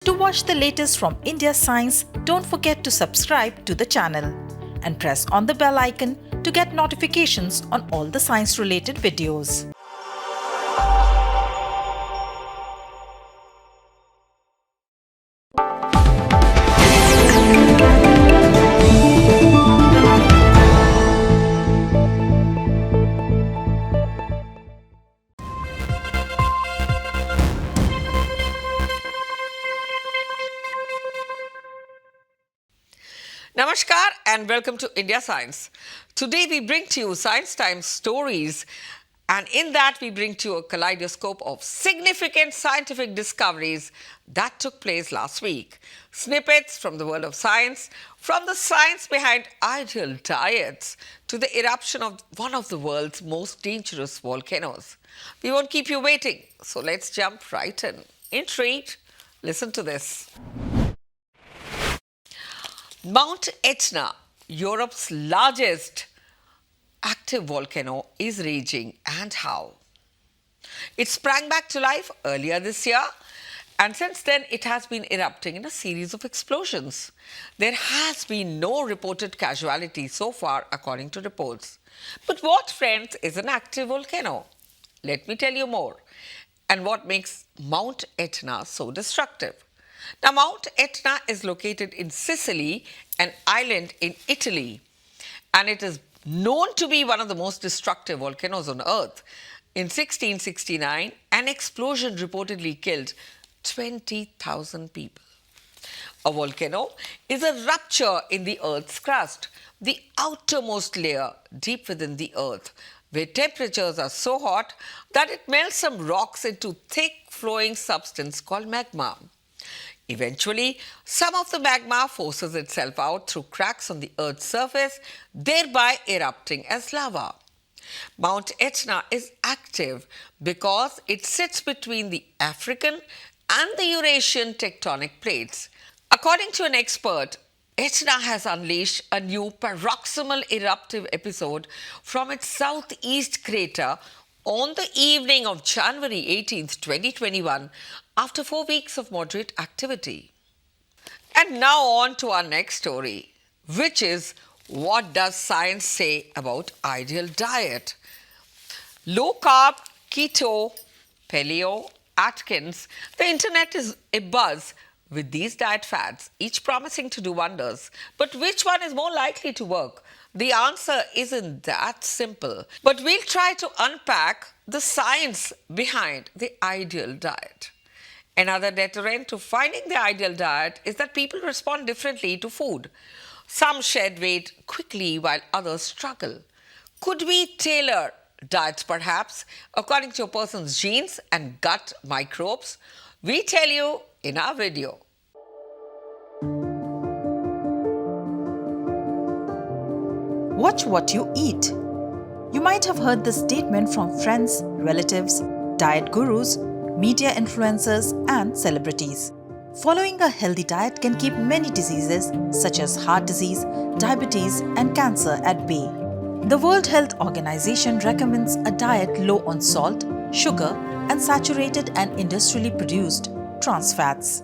To watch the latest from India Science, don't forget to subscribe to the channel and press on the bell icon to get notifications on all the science-related videos. Namaskar and welcome to India Science. Today we bring to you Science Times stories, and in that we bring to you a kaleidoscope of significant scientific discoveries that took place last week. Snippets from the world of science, from the science behind ideal diets to the eruption of one of the world's most dangerous volcanoes. We won't keep you waiting, so let's jump right in. Intrigued? Listen to this. Mount Etna, Europe's largest active volcano, is raging, and how? It sprang back to life earlier this year, and since then it has been erupting in a series of explosions. There has been no reported casualty so far, according to reports. But what, friends, is an active volcano? Let me tell you more, and what makes Mount Etna so destructive. Now, Mount Etna is located in Sicily, an island in Italy, and it is known to be one of the most destructive volcanoes on Earth. In 1669, an explosion reportedly killed 20,000 people. A volcano is a rupture in the Earth's crust, the outermost layer deep within the Earth, where temperatures are so hot that it melts some rocks into thick flowing substance called magma. Eventually, some of the magma forces itself out through cracks on the Earth's surface, thereby erupting as lava. Mount Etna is active because it sits between the African and the Eurasian tectonic plates. According to an expert, Etna has unleashed a new paroxysmal eruptive episode from its southeast crater on the evening of January 18, 2021, after 4 weeks of moderate activity. And now on to our next story, which is, what does science say about ideal diet? Low carb, keto, paleo, Atkins, the internet is abuzz with these diet fads, each promising to do wonders. But which one is more likely to work? The answer isn't that simple, but we'll try to unpack the science behind the ideal diet. Another deterrent to finding the ideal diet is that people respond differently to food. Some shed weight quickly while others struggle. Could we tailor diets perhaps according to a person's genes and gut microbes? We tell you in our video. Watch what you eat. You might have heard this statement from friends, relatives, diet gurus, media influencers, and celebrities. Following a healthy diet can keep many diseases such as heart disease, diabetes, and cancer at bay. The World Health Organization recommends a diet low on salt, sugar, and saturated and industrially produced trans fats.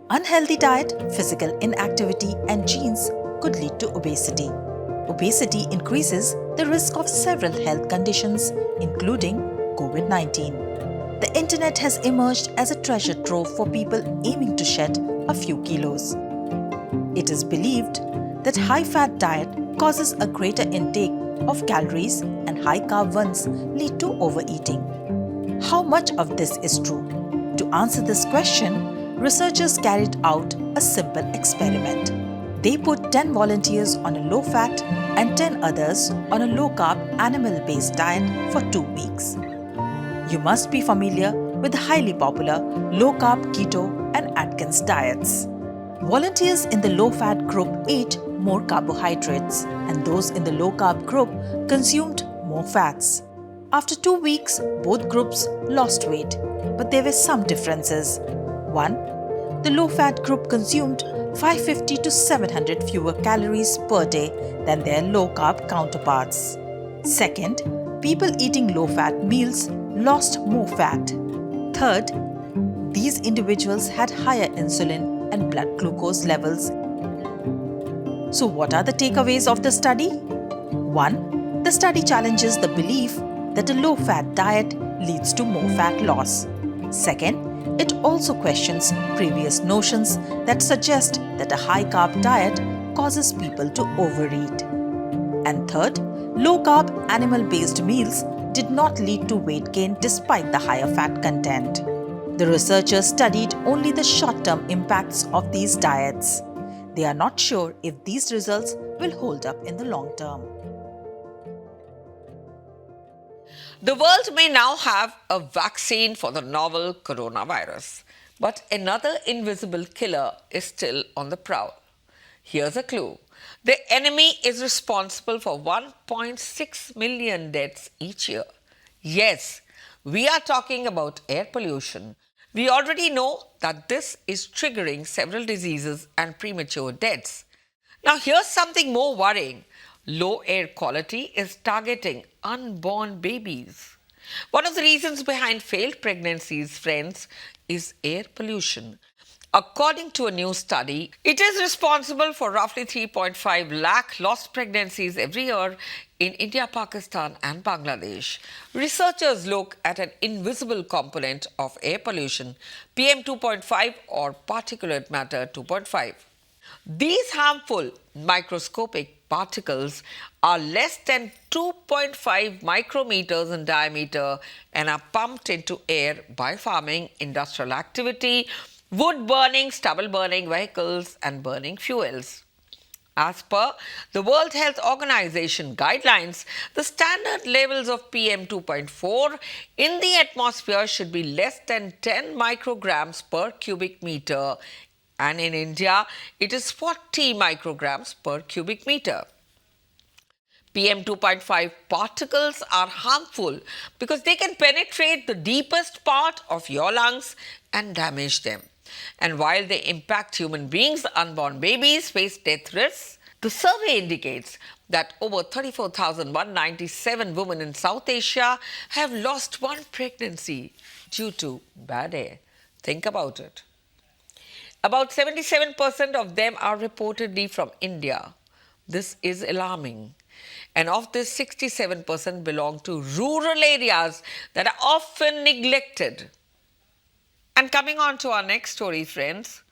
Unhealthy diet, physical inactivity, and genes could lead to obesity. Obesity increases the risk of several health conditions, including COVID-19. The internet has emerged as a treasure trove for people aiming to shed a few kilos. It is believed that high-fat diet causes a greater intake of calories and high-carb ones lead to overeating. How much of this is true? To answer this question, researchers carried out a simple experiment. They put 10 volunteers on a low-fat and 10 others on a low-carb animal-based diet for 2 weeks. You must be familiar with the highly popular low-carb, keto, and Atkins diets. Volunteers in the low-fat group ate more carbohydrates, and those in the low-carb group consumed more fats. After 2 weeks, both groups lost weight, but there were some differences. 1. The low-fat group consumed 550 to 700 fewer calories per day than their low-carb counterparts. Second, people eating low-fat meals lost more fat. Third, these individuals had higher insulin and blood glucose levels. So, what are the takeaways of the study? 1. The study challenges the belief that a low-fat diet leads to more fat loss. Second, it also questions previous notions that suggest that a high-carb diet causes people to overeat. And third, low-carb animal-based meals did not lead to weight gain despite the higher fat content. The researchers studied only the short-term impacts of these diets. They are not sure if these results will hold up in the long term. The world may now have a vaccine for the novel coronavirus, but another invisible killer is still on the prowl. Here's a clue. The enemy is responsible for 1.6 million deaths each year. Yes, we are talking about air pollution. We already know that this is triggering several diseases and premature deaths. Now, here's something more worrying. Low air quality is targeting unborn babies. One of the reasons behind failed pregnancies, friends, is air pollution. According to a new study, it is responsible for roughly 3.5 lakh lost pregnancies every year in India, Pakistan and Bangladesh. Researchers look at an invisible component of air pollution, PM 2.5 or particulate matter 2.5. These harmful microscopic particles are less than 2.5 micrometers in diameter and are pumped into air by farming, industrial activity, wood burning, stubble burning, vehicles and burning fuels. As per the World Health Organization guidelines, the standard levels of PM 2.4 in the atmosphere should be less than 10 micrograms per cubic meter, and in India, it is 40 micrograms per cubic meter. PM 2.5 particles are harmful because they can penetrate the deepest part of your lungs and damage them. And while they impact human beings, unborn babies face death risks. The survey indicates that over 34,197 women in South Asia have lost one pregnancy due to bad air. Think about it. About 77% of them are reportedly from India. This is alarming. And of this, 67% belong to rural areas that are often neglected. And coming on to our next story, friends,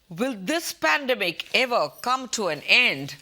will this pandemic ever come to an end?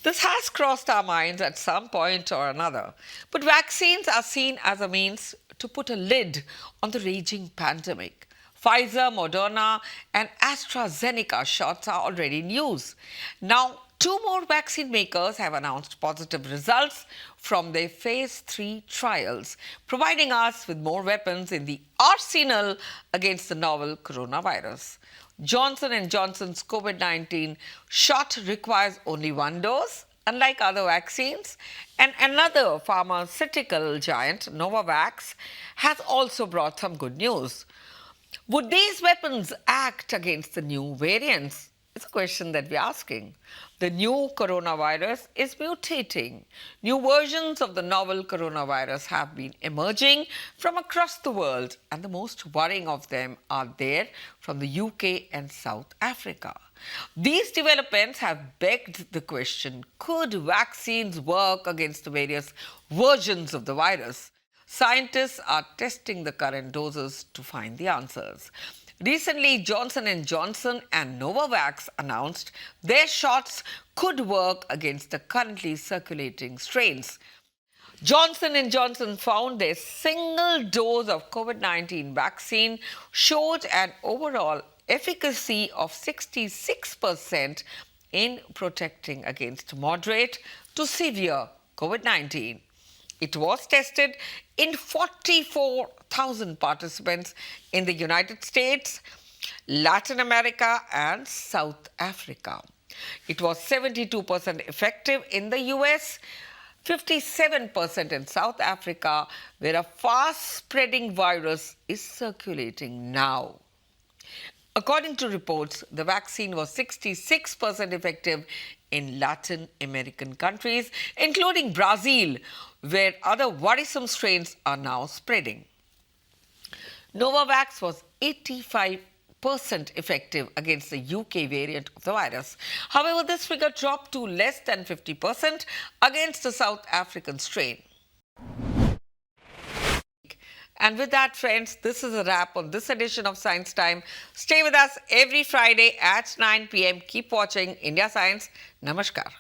This has crossed our minds at some point or another. But vaccines are seen as a means to put a lid on the raging pandemic. Pfizer, Moderna and AstraZeneca shots are already in use. Now, 2 more vaccine makers have announced positive results from their phase 3 trials, providing us with more weapons in the arsenal against the novel coronavirus. Johnson & Johnson's COVID-19 shot requires only 1 dose, unlike other vaccines, and another pharmaceutical giant, Novavax, has also brought some good news. Would these weapons act against the new variants? It's a question that we're asking. The new coronavirus is mutating. New versions of the novel coronavirus have been emerging from across the world, and the most worrying of them are there from the UK and South Africa. These developments have begged the question, could vaccines work against the various versions of the virus? Scientists are testing the current doses to find the answers. Recently, Johnson & Johnson and Novavax announced their shots could work against the currently circulating strains. Johnson & Johnson found their single dose of COVID-19 vaccine showed an overall efficacy of 66% in protecting against moderate to severe COVID-19. It was tested in 44,000 participants in the United States, Latin America and South Africa. It was 72% effective in the US, 57% in South Africa, where a fast-spreading virus is circulating now. According to reports, the vaccine was 66% effective in Latin American countries, including Brazil, where other worrisome strains are now spreading. Novavax was 85% effective against the UK variant of the virus. However, this figure dropped to less than 50% against the South African strain. And with that, friends, this is a wrap on this edition of Science Time. Stay with us every Friday at 9 p.m. Keep watching India Science. Namaskar.